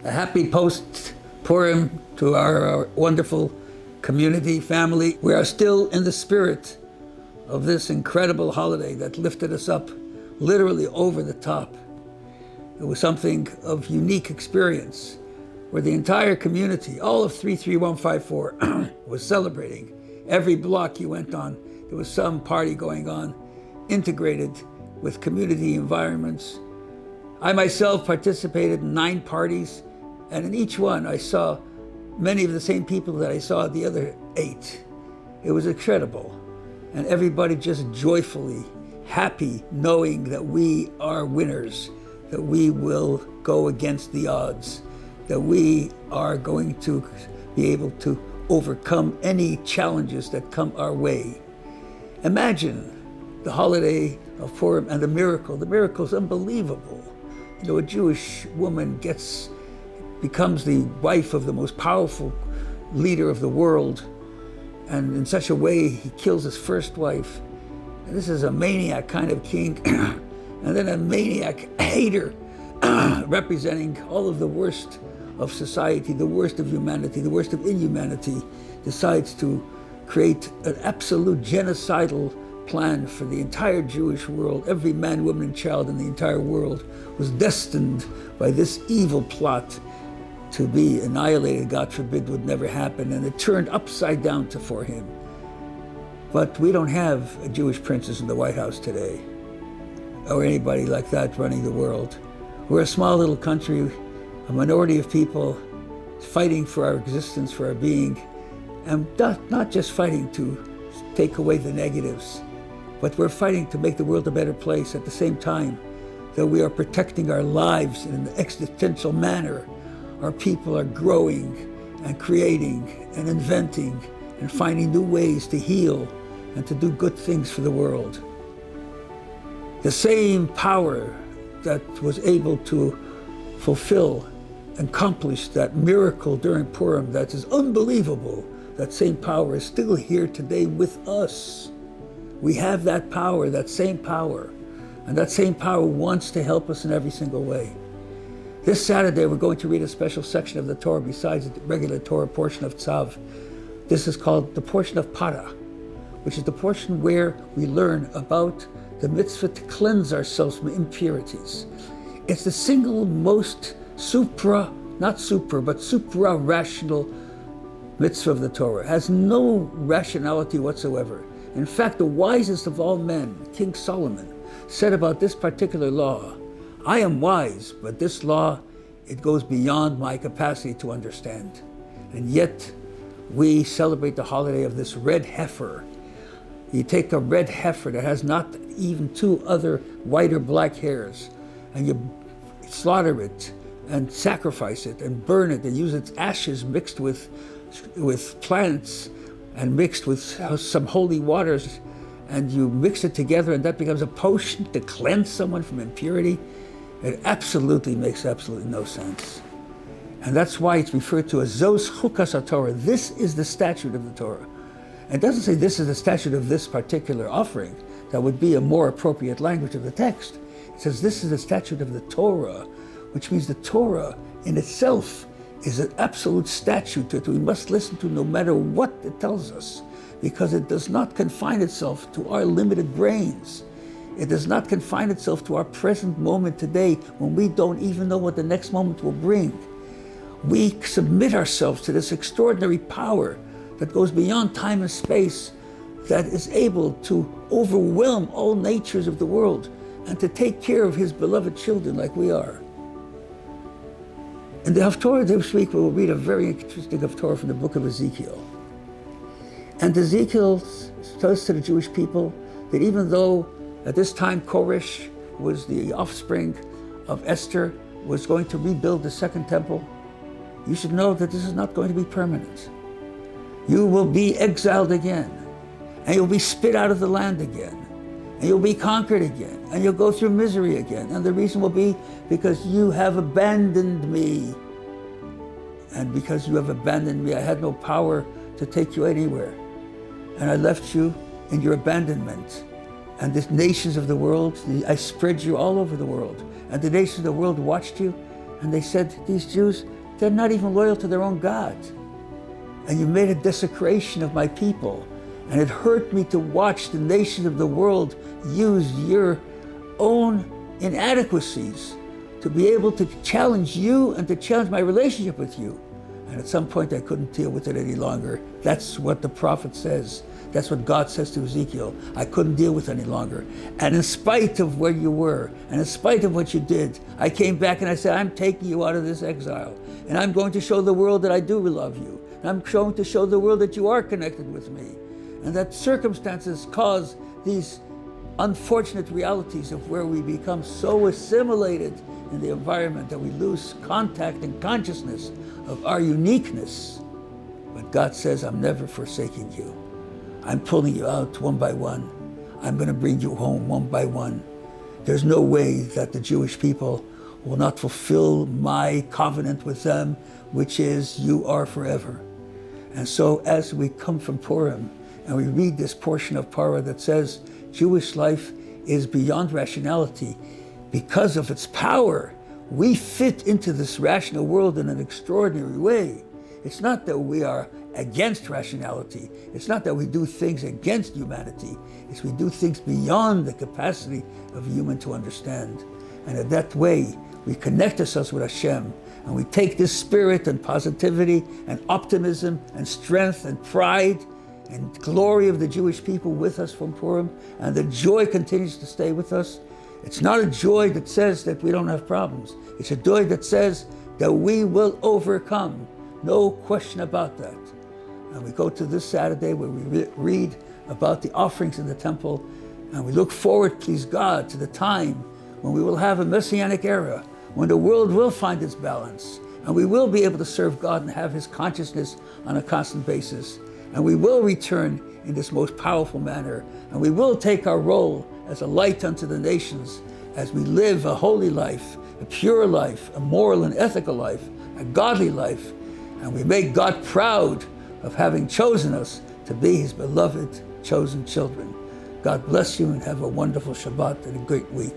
A happy post-Purim to our wonderful community, family. We are still in the spirit of this incredible holiday that lifted us up literally over the top. It was something of unique experience where the entire community, all of 33154, was celebrating. Every block you went on, there was some party going on, integrated with community environments. I myself participated in 9 parties, and in each one I saw many of the same people that I saw at the other 8. It was incredible. And everybody just joyfully happy knowing that we are winners, that we will go against the odds, that we are going to be able to overcome any challenges that come our way. Imagine the holiday of Purim and the miracle. The miracle is unbelievable. You know, a Jewish woman becomes the wife of the most powerful leader of the world, and in such a way he kills his first wife. And this is a maniac kind of king, and then a maniac hater representing all of the worst of society, the worst of humanity, the worst of inhumanity, decides to create an absolute genocidal plan for the entire Jewish world. Every man, woman, and child in the entire world was destined by this evil plot to be annihilated. God forbid would never happen, and it turned upside down for him. But we don't have a Jewish princess in the White House today, or anybody like that running the world. We're a small little country, a minority of people fighting for our existence, for our being, and not just fighting to take away the negatives, but we're fighting to make the world a better place at the same time that we are protecting our lives in an existential manner. Our people are growing and creating and inventing and finding new ways to heal and to do good things for the world. The same power that was able to fulfill and accomplish that miracle during Purim that is unbelievable, that same power is still here today with us. We have that power, that same power, and that same power wants to help us in every single way. This Saturday, we're going to read a special section of the Torah besides the regular Torah portion of Tzav. This is called the portion of Para, which is the portion where we learn about the mitzvah to cleanse ourselves from impurities. It's the single most supra-rational mitzvah of the Torah. It has no rationality whatsoever. In fact, the wisest of all men, King Solomon, said about this particular law, I am wise, but this law, it goes beyond my capacity to understand. And yet, we celebrate the holiday of this red heifer. You take a red heifer that has not even 2 other white or black hairs, and you slaughter it and sacrifice it and burn it and use its ashes mixed with plants and mixed with some holy waters, and you mix it together, and that becomes a potion to cleanse someone from impurity. It absolutely makes absolutely no sense. And that's why it's referred to as Zos Chukas HaTorah. This is the statute of the Torah. It doesn't say this is the statute of this particular offering. That would be a more appropriate language of the text. It says this is the statute of the Torah, which means the Torah in itself is an absolute statute that we must listen to no matter what it tells us, because it does not confine itself to our limited brains. It does not confine itself to our present moment today when we don't even know what the next moment will bring. We submit ourselves to this extraordinary power that goes beyond time and space, that is able to overwhelm all natures of the world and to take care of his beloved children like we are. In the Haftorah this week, we will read a very interesting Haftorah from the book of Ezekiel. And Ezekiel says to the Jewish people that even though at this time Koresh was the offspring of Esther, was going to rebuild the second temple, you should know that this is not going to be permanent. You will be exiled again, and you'll be spit out of the land again, and you'll be conquered again, and you'll go through misery again. And the reason will be because you have abandoned me. And because you have abandoned me, I had no power to take you anywhere. And I left you in your abandonment. And the nations of the world, I spread you all over the world. And the nations of the world watched you, And they said, these Jews, they're not even loyal to their own God. And you made a desecration of my people. And it hurt me to watch the nations of the world use your own inadequacies to be able to challenge you and to challenge my relationship with you. And at some point I couldn't deal with it any longer. That's what the prophet says. That's what God says to Ezekiel. I couldn't deal with it any longer. And in spite of where you were, and in spite of what you did, I came back and I said, I'm taking you out of this exile. And I'm going to show the world that I do love you. And I'm going to show the world that you are connected with me. And that circumstances cause these unfortunate realities of where we become so assimilated in the environment that we lose contact and consciousness of our uniqueness. But God says, I'm never forsaking you. I'm pulling you out one by one. I'm going to bring you home one by one. There's no way that the Jewish people will not fulfill my covenant with them, which is you are forever. And so as we come from Purim and we read this portion of Parah that says Jewish life is beyond rationality because of its power, we fit into this rational world in an extraordinary way. It's not that we are against rationality. It's not that we do things against humanity. It's we do things beyond the capacity of a human to understand. And in that way, we connect ourselves with Hashem, and we take this spirit and positivity and optimism and strength and pride and glory of the Jewish people with us from Purim, and the joy continues to stay with us. It's not a joy that says that we don't have problems. It's a joy that says that we will overcome. No question about that. And we go to this Saturday where we read about the offerings in the temple, and we look forward, please God, to the time when we will have a messianic era, when the world will find its balance, and we will be able to serve God and have his consciousness on a constant basis. And we will return in this most powerful manner, and we will take our role as a light unto the nations as we live a holy life, a pure life, a moral and ethical life, a godly life, and we make God proud of having chosen us to be his beloved chosen children. God bless you and have a wonderful Shabbat and a great week.